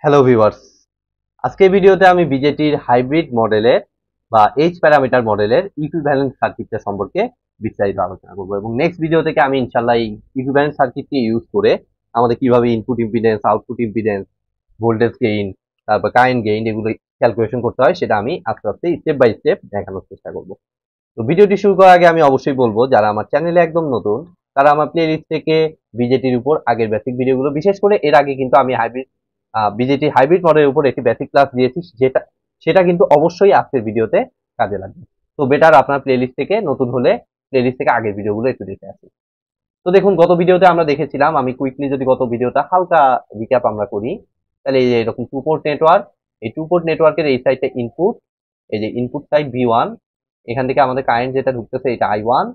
Hello viewers, আজকের ভিডিওতে আমি বিজেটির হাইব্রিড মডেলের বা এইচ প্যারামিটার মডেলের ইকুইভ্যালেন্ট সার্কিটটা সম্পর্কে বিস্তারিত আলোচনা করব এবং নেক্সট ভিডিও থেকে আমি ইনশাআল্লাহ এই ইকুইভ্যালেন্ট সার্কিটটি ইউজ করে আমাদের কিভাবে input impedance, output impedance, voltage gain, তারপর কারেন্ট গেইন এগুলো ক্যালকুলেশন করতে হয় সেটা আমি আস্তে আস্তে স্টেপ বাই স্টেপ দেখানোর চেষ্টা করব। তো ভিডিওটি শুরু করার আগে আমি অবশ্যই বলবো যারা আমার চ্যানেলে একদম নতুন তারা আমার প্লেলিস্ট থেকে বিজেটির উপর আগের বেসিক ভিডিওগুলো, বিশেষ করে এর আগে কিন্তু আমি বিজেটি হাইব্রিড মডেলের উপর একটি বেসিক ক্লাস দিয়েছি, সেটা কিন্তু অবশ্যই আজকের ভিডিওতে কাজে লাগবে। তো বেটার আপনার প্লেলিস্ট থেকে নতুন হলে প্লেলিস্ট থেকে আগের ভিডিওগুলো একটু দেখে আসি। তো দেখুন, গত ভিডিওতে আমরা দেখেছিলাম, আমি কুইকলি যদি গত ভিডিওটা হালকা রিক্যাপ আমরা করি, তাহলে এই যে এরকম টু পোর্ট নেটওয়ার্ক, এই টু পোর্ট নেটওয়ার্কের এই সাইডটা ইনপুট, এই যে ইনপুট সাইড V1, এখান থেকে আমাদের কারেন্ট যেটা ঢুকতেছে এটা I1,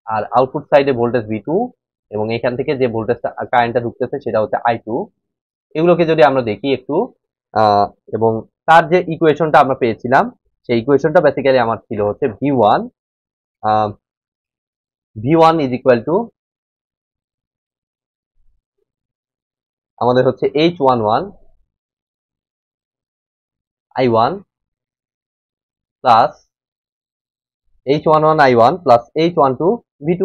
আর আউটপুট সাইডে ভোল্টেজ V2, এবং এখান থেকে যে ভোল্টেজটা কারেন্টটা ঢুকতেছে সেটা হচ্ছে I2। এগুলোকে যদি আমরা দেখি একটু, এবং তার যে ইকুয়েশনটা আমরা পেয়েছিলাম সেই ইকুয়েশনটা বেসিক্যালি আমার ছিল হচ্ছে V1, V1 is equal to আমাদের হচ্ছে H11 I1 plus H11 I1 plus H12 V2।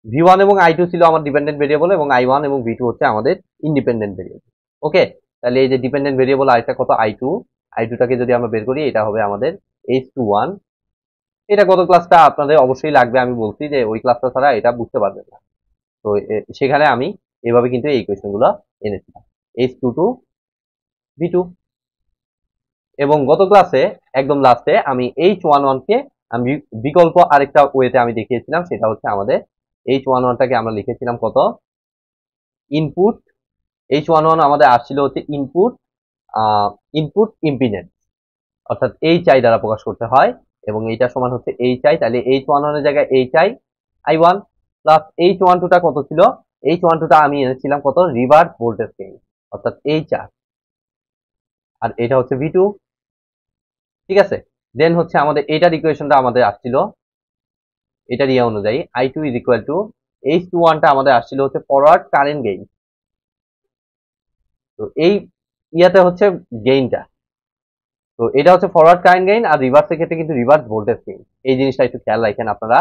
V1 এবং I2 ছিল আমার ডিপেন্ডেন্ট ভেরিয়েবল এবং I1 এবং V2 হচ্ছে আমাদের ইন্ডিপেন্ডেন্ট ভেরিয়েবল। ওকে, তাহলে এই যে ডিপেন্ডেন্ট ভেরিয়েবল আরেকটা কত I2টাকে যদি আমরা বের করি এটা হবে আমাদের H21। এটা গত ক্লাসটা আপনাদের অবশ্যই লাগবে, আমি বলছি যে ওই ক্লাসটা ছাড়া এটা বুঝতে পারবেন না। তো সেখানে আমি এভাবে কিন্তু এই ইকুয়েশন গুলো এনেছিলাম, H22 V2। এবং গত ক্লাসে একদম লাস্টে আমি H11 কে আমি বিকল্প আরেকটা ওয়েতে আমি দেখিয়েছিলাম, সেটা হচ্ছে আমাদের H11টাকে আমরা লিখেছিলাম কত, ইনপুট। H11 আমাদের আসছিল হচ্ছে ইনপুট ইনপুট ইম্পিডেন্স, অর্থাৎ HI দ্বারা প্রকাশ করতে হয়, এবং এইটা সমান হচ্ছে HI। তাহলে H11 এর জায়গায় HI I1 প্লাস H12টা কত ছিল, H12টা আমি এনেছিলাম কত, রিভার্স ভোল্টেজ গেইন, অর্থাৎ HR, আর এটা হচ্ছে V2। ঠিক আছে, দেন হচ্ছে আমাদের এটার ইকুয়েশনটা আমাদের আসছিল, এটার ইয়ে অনুযায়ী I2 ইজ ইকুয়াল টু H21টা আমাদের আসছিল হচ্ছে ফরওয়ার্ড কারেন্ট গেইন। তো এই ইয়াতে হচ্ছে গেইনটা, তো এটা হচ্ছে ফরওয়ার্ড কারেন্ট গেইন, আর রিভার্সের ক্ষেত্রে কিন্তু রিভার্স ভোল্টেজ গেইন। এই জিনিসটা একটু খেয়াল রাখেন আপনারা।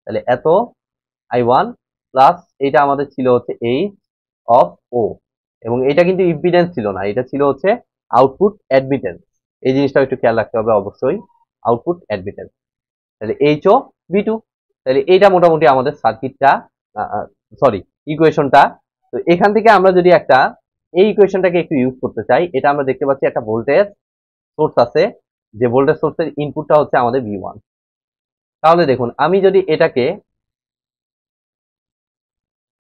তাহলে এত I1 প্লাস এটা আমাদের ছিল হচ্ছে H অফ O, এবং এটা কিন্তু ইম্পিডেন্স ছিল না, এটা ছিল হচ্ছে আউটপুট অ্যাডমিটেন্স। এই জিনিসটা একটু খেয়াল রাখতে হবে অবশ্যই, আউটপুট অ্যাডমিটেন্স। তাহলে HO V2। তাহলে এইটা মোটামুটি আমাদের সার্কিটটা, সরি ইকুয়েশনটা। তো এখান থেকে আমরা যদি একটা এই ইকুয়েশনটাকে একটু ইউজ করতে চাই, এটা আমরা দেখতে পাচ্ছি একটা ভোল্টেজ সোর্স আছে, যে ভোল্টেজ সোর্সের ইনপুটটা হচ্ছে আমাদের V1। তাহলে দেখুন, আমি যদি এটাকে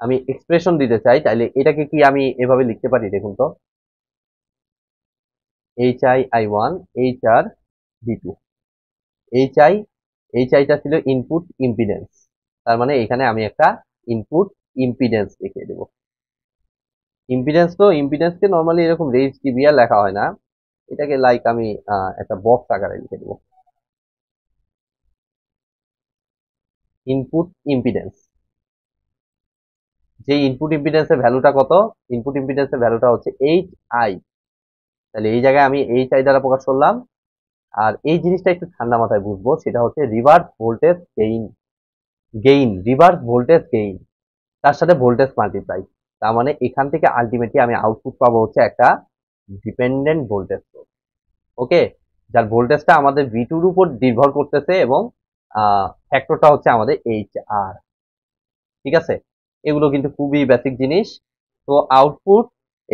আমি এক্সপ্রেশন দিতে চাই, তাহলে এটাকে কি আমি এভাবে লিখতে পারি, দেখুন তো, HI I1 HR V2। HIটা ছিল ইনপুট ইম্পিডেন্স, তার মানে এখানে আমি একটা ইনপুট ইম্পিডেন্স লিখে দেব। ইম্পিডেন্সকে নর্মালি এরকম রেজ টিবিআর লেখা হয় না, এটাকে লাইক আমি একটা বক্স আকারে লিখে দেব, ইনপুট ইম্পিডেন্স। যে ইনপুট ইম্পিডেন্সের ভ্যালুটা কত, ইনপুট ইম্পিডেন্সের ভ্যালুটা হচ্ছে HI। তাহলে এই জায়গায় আমি HI দ্বারা প্রকাশ করলাম। আর এই জিনিসটা একটু ঠান্ডা মাথায় বুঝবো, সেটা হচ্ছে reverse voltage gain, reverse voltage gain, তার সাথে ভোল্টেজ মাল্টিপ্লাই। তার মানে এখান থেকে আলটিমেটলি আমি আউটপুট পাবো হচ্ছে একটা ডিপেন্ডেন্ট ভোল্টেজ সোর্স। ওকে, যার ভোল্টেজটা আমাদের V2 এর উপর নির্ভর করতেছে, এবং ফ্যাক্টরটা হচ্ছে আমাদের HR। ঠিক আছে, এগুলো কিন্তু খুবই বেসিক জিনিস। তো আউটপুট,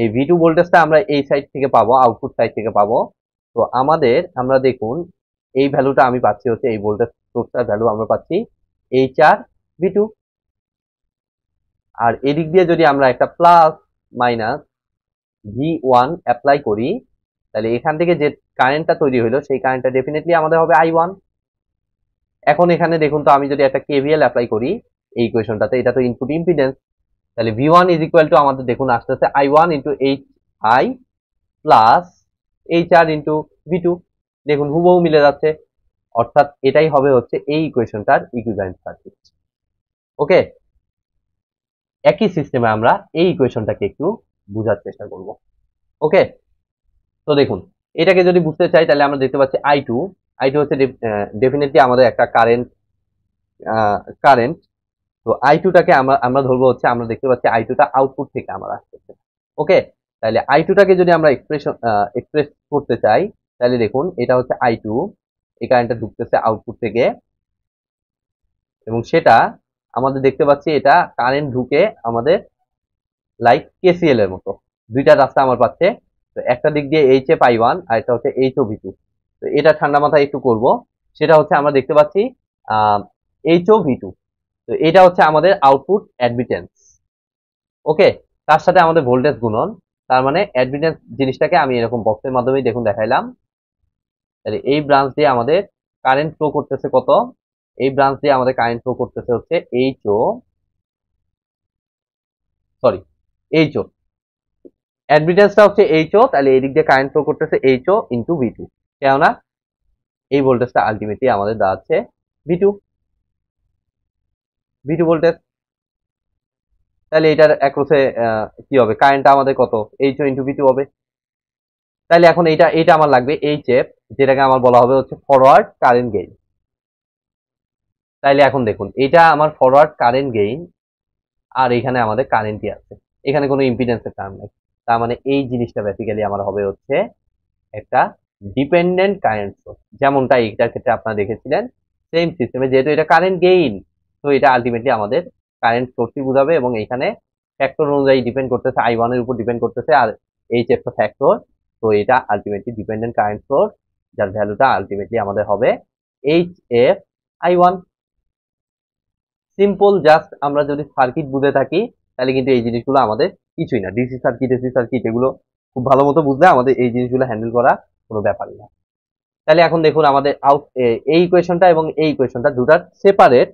এই V2 ভোল্টেজটা আমরা এই সাইড থেকে পাবো, আউটপুট সাইড থেকে পাবো। তো আমরা দেখুন, এই ভ্যালুটা আমি পাচ্ছি হচ্ছে, এই ভোল্টেজ সোর্সটার ভ্যালু আমরা পাচ্ছি HR V2। আর এদিক দিয়ে যদি আমরা একটা প্লাস মাইনাস V1 অ্যাপ্লাই করি, তাহলে এখান থেকে যে কারেন্টটা তৈরি হলো সেই কারেন্টটা ডেফিনেটলি আমাদের হবে I1। এখন এখানে দেখুন তো, আমি যদি একটা KVL অ্যাপ্লাই করি এই ইকুয়েশনটাতে, এটা তো ইনপুট ইম্পিডেন্স, তাহলে V1 ইজ ইকুয়াল টু আমাদের দেখুন আসতেছে I1 into HI plus HR into V2। দেখুন হুবহু মিলে যাচ্ছে, অর্থাৎ এটাই হবে হচ্ছে এই ইকুয়েশনটার ইকুইভ্যালেন্ট সার্কিট। ওকে, একই সিস্টেমে আমরা এই ইকুয়েশনটাকে একটু বোঝার চেষ্টা করব। ওকে, তো দেখুন এটাকে যদি বুঝতে চাই তাহলে আমরা দেখতে পাচ্ছি আই টু হচ্ছে ডেফিনেটলি আমাদের একটা কারেন্ট। তো আই টুটাকে আমরা আমরা ধরবো হচ্ছে, আমরা দেখতে পাচ্ছি আই টুটা আউটপুট থেকে আমার আসতেছে। ওকে, তাহলে আই টুটাকে যদি আমরা এক্সপ্রেস করতে চাই তাহলে দেখুন এটা হচ্ছে আই টু, এই কারেন্টটা ঢুকতেছে আউটপুট থেকে, এবং সেটা আমাদের দেখতে পাচ্ছি এটা কারেন্ট ঢুকে আমাদের লাইক কেসিএল এর মতো দুইটা রাস্তা আমার পাচ্ছে। তো একটা দিক দিয়ে এইচ এফ আই ওয়ান আর একটা হচ্ছে এইচ ও ভি টু। তো এটা ঠান্ডা মাথায় একটু করব, সেটা হচ্ছে আমরা দেখতে পাচ্ছি এইচ ও ভি টু। তো এটা হচ্ছে আমাদের আউটপুট অ্যাডমিটেন্স। ওকে, তার সাথে আমাদের ভোল্টেজ গুণন, তার মানে অ্যাডমিটেন্স জিনিসটাকে আমি এরকম বক্সের মাধ্যমে দেখুন দেখাইলাম। তাহলে এই ব্রাঞ্চ দিয়ে আমাদের কারেন্ট ফ্লো করতেছে কত, এই ব্রাঞ্চ দিয়ে আমাদের কারেন্ট ফ্লো করতেছে হচ্ছে সরি এইচ ও, অ্যাডমিটেন্সটা হচ্ছে এইচ ও, তাহলে এই দিক দিয়ে কারেন্ট ফ্লো করতেছে H O into V two, কেননা এই ভোল্টেজটা আলটিমেটলি আমাদের দাঁড়াচ্ছে ভি টু, ভোল্টেজ। তাহলে এটার অ্যাক্রসে কি হবে, কারেন্টটা আমাদের কত, H O into V two হবে। তাহলে এখন এটা এটা আমার লাগবে এইচ এফ, যেটাকে আমার বলা হবে হচ্ছে ফরওয়ার্ড কারেন্ট গেইন। তাইলে এখন দেখুন এটা আমার ফরওয়ার্ড কারেন্ট গেইন, আর এখানে আমাদের কারেন্টই আছে, এখানে কোনো ইম্পিডেন্সের টার্ম নেই। তার মানে এই জিনিসটা বেসিক্যালি আমার হবে হচ্ছে একটা ডিপেন্ডেন্ট কারেন্ট সোর্স, যেমনটা এইটার ক্ষেত্রে আপনারা দেখেছিলেন সেম সিস্টেমে, যেহেতু এটা কারেন্ট গেইন তো এটা আলটিমেটলি আমাদের কারেন্ট সোর্সই বোঝাবে, এবং এখানে ফ্যাক্টর অনুযায়ী ডিপেন্ড করতেছে, আই ওয়ান এর উপর ডিপেন্ড করতেছে, আর এইচ এফ ফ্যাক্টর। তো এটা আলটিমেটলি ডিপেন্ডেন্ট কারেন্ট সোর্স, যার ভ্যালুটা আলটিমেটলি আমাদের হবে H F I one. Simple, just আমরা যদি সার্কিট বুঝে থাকি তাহলে কিন্তু এই জিনিসগুলো আমাদের কিছুই না, ডিসি সার্কিট এসি সার্কিট এগুলো খুব ভালো মতো বুঝলে আমাদের এই জিনিসগুলো হ্যান্ডেল করা কোনো ব্যাপারই না। তাহলে এখন দেখুন আমাদের এই ইকুয়েশনটা এবং এই ইকুয়েশনটা দুটার সেপারেট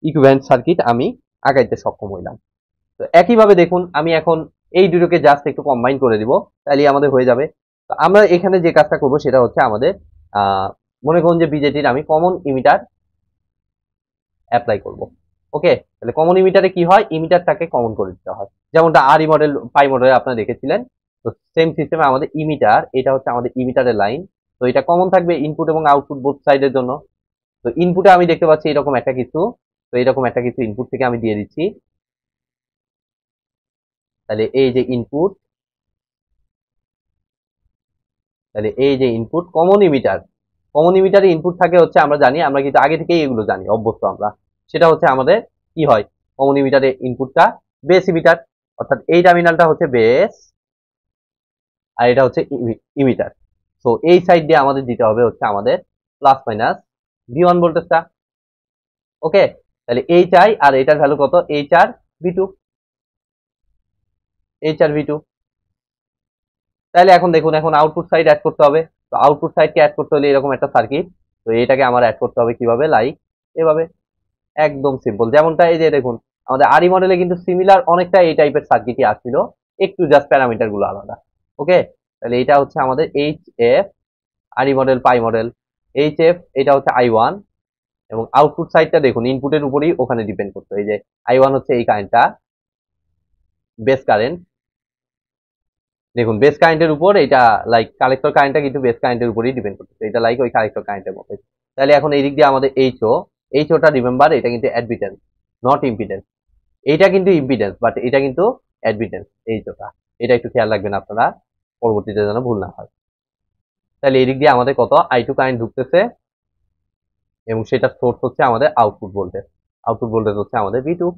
ইকুইভ্যালেন্ট সার্কিট আমি আগাইতে সক্ষম হইলাম। তো একইভাবে দেখুন আমি এখন এই দুটোকে জাস্ট একটু কম্বাইন করে দিব, তাহলে আমাদের হয়ে যাবে। তো আমরা এখানে যে কাজটা করব সেটা হচ্ছে আমাদের মনে করুন যে বিজেটির আমি কমন ইমিটার অ্যাপ্লাই করব। ওকে, তাহলে কমন ইমিটারে কি হয়, ইমিটারটাকে কমন করে দিতে হয়, যেমনটা আরই মডেল পাই মডেলে আপনারা দেখেছিলেন। তো সেম সিস্টেমে আমাদের ইমিটার, এটা হচ্ছে আমাদের ইমিটারের লাইন। তো এটা কমন থাকবে ইনপুট এবং আউটপুট বোথ সাইডের জন্য। তো ইনপুটে আমি দেখতে পাচ্ছি এরকম একটা কিছু, তো এরকম একটা কিছু ইনপুট থেকে আমি দিয়ে দিচ্ছি। তাহলে এই যে ইনপুট, তাহলে এই যে ইনপুট কমন ইমিটারে ইনপুট থাকে হচ্ছে, আমরা জানি, আমরা কিন্তু আগে থেকেই এগুলো জানি অভ্যস্ত আমরা, সেটা হচ্ছে আমাদের কি হয়, কমন ইমিটারে ইনপুটটা বেস ইমিটার, অর্থাৎ এই টার্মিনালটা হচ্ছে বেস আর এটা হচ্ছে ইমিটার। তো এই সাইড দিয়ে আমাদের দিতে হবে হচ্ছে আমাদের প্লাস মাইনাস ভি ওয়ান ভোল্টেজটা। ওকে, তাহলে এইচ আই আর এটার ভ্যালু কত, H R V two, H R V two. তাহলে এখন দেখুন এখন আউটপুট সাইড অ্যাড করতে হবে। তো আউটপুট সাইডকে অ্যাড করতে হলে এরকম একটা সার্কিট, তো এটাকে আমার অ্যাড করতে হবে কিভাবে, লাইক এভাবে, একদম সিম্পল। যেমনটা এই যে দেখুন আমাদের আরই মডেলে কিন্তু সিমিলার অনেকটা এই টাইপের সার্কিটই আসছিল, একটু জাস্ট প্যারামিটার গুলো আলাদা। ওকে, তাহলে এটা হচ্ছে আমাদের এইচ এফ, আরই মডেল পাই মডেল, এইচ এফ এটা হচ্ছে আই ওয়ান, এবং আউটপুট সাইডটা দেখুন ইনপুটের উপরই ওখানে ডিপেন্ড করতো, এই যে আই ওয়ান হচ্ছে এই কারেন্টটা, বেস কারেন্ট। দেখুন বেস কারেন্টের উপর এটা লাইক কালেক্টর কারেন্টটা কিন্তু বেস কারেন্টের উপরই ডিপেন্ড করতেছে, এটা লাইক ওই কালেক্টর কারেন্টের মতো। তাহলে এখন এই দিক দিয়ে আমাদের এইচওটা রিমেম্বার এটা কিন্তু অ্যাডমিটেন্স নট ইম্পিডেন্স, এইটা কিন্তু ইম্পিডেন্স বাট এটা কিন্তু অ্যাডমিটেন্স এইচওটা, এটা একটু খেয়াল রাখবেন আপনারা পরবর্তীতে যেন ভুল না হয়। তাহলে এই দিক দিয়ে আমাদের কত আই টু কারেন্ট ঢুকতেছে, এবং সেটা সোর্স হচ্ছে আমাদের আউটপুট ভোল্টেজ হচ্ছে আমাদের ভি টু।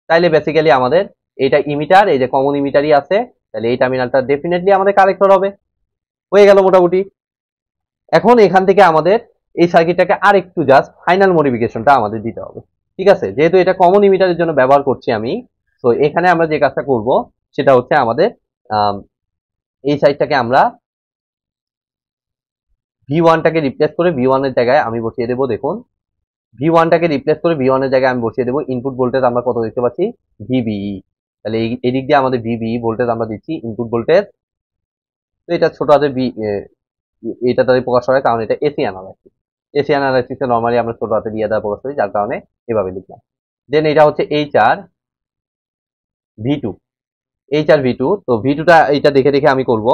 তাইলে বেসিক্যালি আমাদের এটা ইমিটার, এই যে কমন ইমিটারই আছে, তাহলে এই টার্মিনালটা ডেফিনেটলি আমাদের কালেক্টর হবে, হয়ে গেল মোটামুটি। এখন এখান থেকে আমাদের এই সার্কিটটাকে আর একটু জাস্ট ফাইনাল মডিফিকেশনটা আমাদের দিতে হবে। ঠিক আছে, যেহেতু এটা কমন ইমিটারের জন্য ব্যবহার করছি আমি, তো এখানে আমরা যে কাজটা করব সেটা হচ্ছে আমাদের এই সাইডটাকে আমরা ভি ওয়ানটাকে রিপ্লেস করে ভি ওয়ানের জায়গায় আমি বসিয়ে দেবো। দেখুন ভি ওয়ানটাকে রিপ্লেস করে ভি ওয়ানের জায়গায় আমি বসিয়ে দেবো ইনপুট ভোল্টেজ আমরা কত দেখতে পাচ্ছি, ভিবিই। তাহলে এই দিক দিয়ে আমাদের ভিবিই ভোল্টেজ আমরা দিচ্ছি ইনপুট ভোল্টেজ। তো এটা ছোট হাতের এটা তাদের প্রকাশ হয় কারণ এটা এসি অ্যানালাইসিসে নরমালি আমরা ছোট হাতে দিয়ে দ্বারা প্রকাশ করি, যার কারণে এভাবে লিখলাম। দেন এটা হচ্ছে এইচ আর, V two, H R V two. তো ভি টুটা এইটা দেখে দেখে আমি করব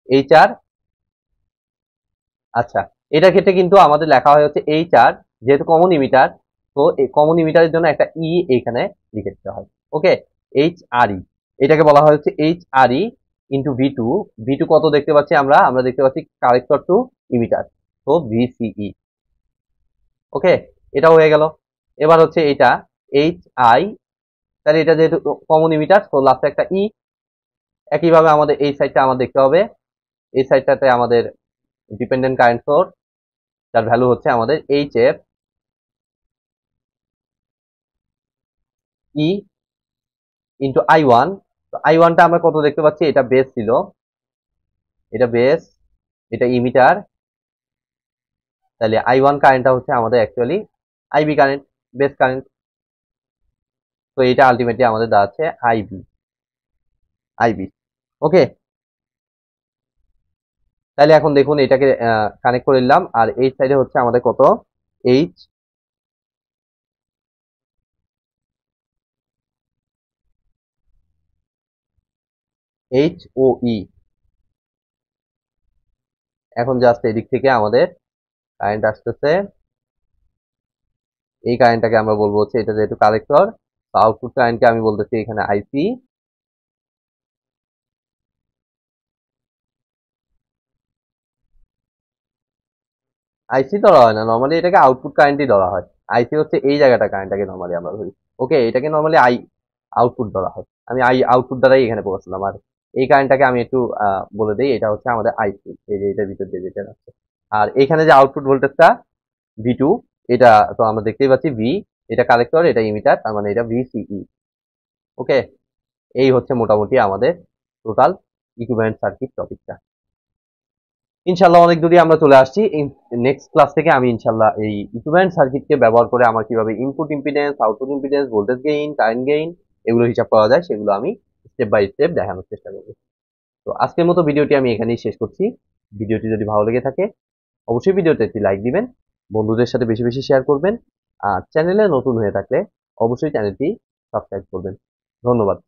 এইচ আর। আচ্ছা, এটার ক্ষেত্রে কিন্তু আমাদের লেখা হয় হচ্ছে এইচ আর, যেহেতু কমন ইমিটার, তো এই কমন ইমিটারের জন্য একটা ই এখানে লিখে দিতে হয়। ওকে, এইচ আর ই, এটাকে বলা হয় হচ্ছে H R E into V two. V two কত দেখতে পাচ্ছি আমরা? আমরা দেখতে পাচ্ছি কালেক্টর টু ইমিটার, তো ভিসিই। ওকে, এটা হয়ে গেল। এবার হচ্ছে এটা এইচ আই, তাহলে এটা যেহেতু কমন ইমিটার, তো লাস্টে একটা ই। একইভাবে আমাদের এই সাইডটা আমাদের দেখতে হবে, এই সাইডটাতে আমাদের ডিপেন্ডেন্ট কারেন্ট সোর্স, যার ভ্যালু হচ্ছে আমাদের H F E into I one. তো আই ওয়ানটা আমরা কত দেখতে পাচ্ছি? এটা বেস ছিল, এটা বেস, এটা ইমিটার, তাহলে আই ওয়ান কারেন্টটা হচ্ছে আমাদের actually IB current, base current. তো এটা আলটিমেটলি আমাদের দাঁড়াচ্ছে আইবি, আইবি। ওকে, তাহলে এখন দেখুন এটাকে কানেক্ট করে নিলাম, আর এই সাইডে হচ্ছে আমাদের কত? এইচ, এইচ ও ই। এখন জাস্ট এদিক থেকে আমাদের কারেন্ট আসতেছে, এই কারেন্টটাকে আমরা বলবো হচ্ছে, এটা যেহেতু কালেক্টর, আউটপুট কারেন্টকে আমি বলতেছি এখানে আইসি। আইসি ধরা হয় না, নর্মালি এটাকে আউটপুট কারেন্টই ধরা হয়। আইসি হচ্ছে এই জায়গাটা কারেন্টটাকে নর্মালি আমরা ধরি। ওকে, এটাকে নর্মালি আই আউটপুট ধরা হয়। আমি আই আউটপুট দ্বারাই এখানে পড়ছিলাম। আর এই কারেন্টটাকে আমি একটু বলে দিই, এটা হচ্ছে আমাদের আইসি, এই যে এটার ভিতর দিয়ে যেটা যাচ্ছে। আর এখানে যে আউটপুট ভোল্টেজটা ভি টু, এটা তো আমরা দেখতেই পাচ্ছি ভি, এটা কালেক্টর, এটা ইমিটার, তার মানে এটা ভিসিই। ওকে, এই হচ্ছে মোটামুটি আমাদের টোটাল ইকুইভ্যালেন্ট সার্কিট টপিকটা। ইনশাল্লাহ অনেক দূরে আমরা চলে আসছি। নেক্সট ক্লাস থেকে আমি ইনশাল্লাহ এই ইকুইভ্যালেন্ট সার্কিটকে ব্যবহার করে আমার কিভাবে input impedance, output impedance, voltage gain, current gain, এগুলো হিসাব করা যায়, সেগুলো আমি স্টেপ বাই স্টেপ দেখানোর চেষ্টা করব। তো আজকের মতো ভিডিওটি আমি এখানেই শেষ করছি। ভিডিওটি যদি ভালো লেগে থাকে অবশ্যই ভিডিওতে একটি লাইক দিবেন, বন্ধুদের সাথে বেশি বেশি শেয়ার করবেন, আর চ্যানেলে নতুন হয়ে থাকলে অবশ্যই চ্যানেলটি সাবস্ক্রাইব করবেন। ধন্যবাদ।